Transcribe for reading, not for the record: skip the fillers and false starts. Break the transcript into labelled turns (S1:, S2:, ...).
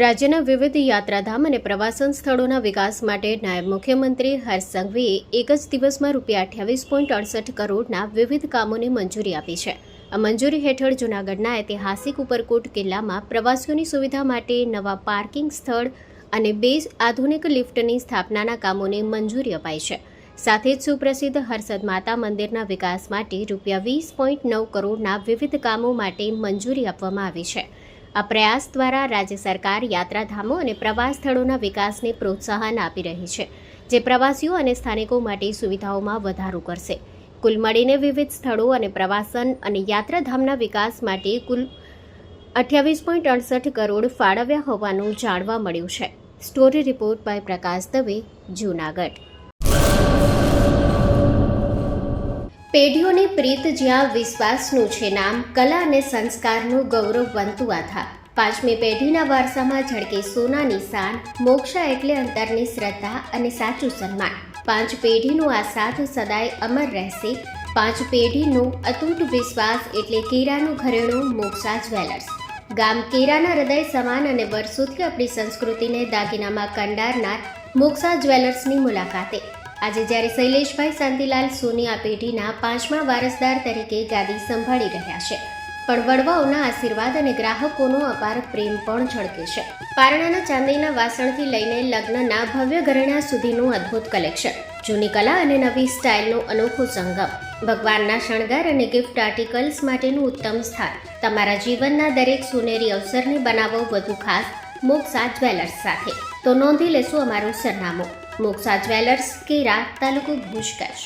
S1: રાજ્યના વિવિધ યાત્રાધામ અને પ્રવાસન સ્થળોના વિકાસ માટે નાયબ મુખ્યમંત્રી હર્ષ સંઘવીએ એક જ દિવસમાં ₹28.68 કરોડના વિવિધ કામોને મંજૂરી આપી છે. આ મંજૂરી હેઠળ જૂનાગઢના ઐતિહાસિક ઉપરકોટ કિલ્લામાં પ્રવાસીઓની સુવિધા માટે નવા પાર્કિંગ સ્થળ અને 2 આધુનિક લિફ્ટની સ્થાપનાના કામોને મંજૂરી અપાઈ છે. સાથે જ સુપ્રસિદ્ધ હરસદ માતા મંદિરના વિકાસ માટે ₹20.9 કરોડના વિવિધ કામો માટે મંજૂરી આપવામાં આવી છે. આ પ્રયાસ દ્વારા રાજ્ય સરકાર યાત્રાધામો અને પ્રવાસ સ્થળોના વિકાસને પ્રોત્સાહન આપી રહી છે, જે પ્રવાસીઓ અને સ્થાનિકો માટે સુવિધાઓમાં વધારો કરશે. કુલ મળીને વિવિધ સ્થળો અને પ્રવાસન અને યાત્રાધામના વિકાસ માટે કુલ ₹28.68 કરોડ ફાળવ્યા હોવાનું જાણવા મળ્યું છે. સ્ટોરી રિપોર્ટ બાય પ્રકાશ દવે, જૂનાગઢ. પેઢીઓની પ્રીત જ્યાં વિશ્વાસનું છે નામ, કલા અને સંસ્કારનું ગૌરવવંતું આથા. 5મી પેઢીના વારસામાં ઝળકે સોનાની શાન, મોક્ષા એટલે અંતરની શ્રદ્ધા અને સાચું સન્માન. 5 પેઢીનું આ સાથ સદાય અમર રહેશે. 5 પેઢીનો અતૂટ વિશ્વાસ એટલે કેરાનું ઘરેણું મોક્ષા જ્વેલર્સ. ગામ કેરાના હૃદય સમાન અને વર્ષોથી આપણી સંસ્કૃતિને દાગીનામાં કંડારનાર મોક્ષા જ્વેલર્સની મુલાકાતે આજે જ્યારે શૈલેષભાઈ શાંતિલાલ સોની આ પેઢીના 5મા વારસદાર તરીકે ગાદી સંભાળી રહ્યા છે, પણ વડવાઓના આશીર્વાદ અને ગ્રાહકોનો અપાર પ્રેમ પણ ઝળકે છે. પારણાના ચાંદીના વાસણથી લઈને લગ્નના ભવ્ય ઘરેણા સુધીનું અદ્ભુત કલેક્શન, જૂની કલા અને નવી સ્ટાઇલનો અનોખો સંગમ, ભગવાનના શણગાર અને ગિફ્ટ આર્ટિકલ્સ માટેનું ઉત્તમ સ્થાન. તમારા જીવનના દરેક સોનેરી અવસરને બનાવો વધુ ખાસ મોક્ષા જ્વેલર્સ સાથે. તો નોંધી લેશો અમારું સરનામું: મોક્ષા જ્વેલર્સ, કેરા, તાલુકો ભુજ, કચ્છ.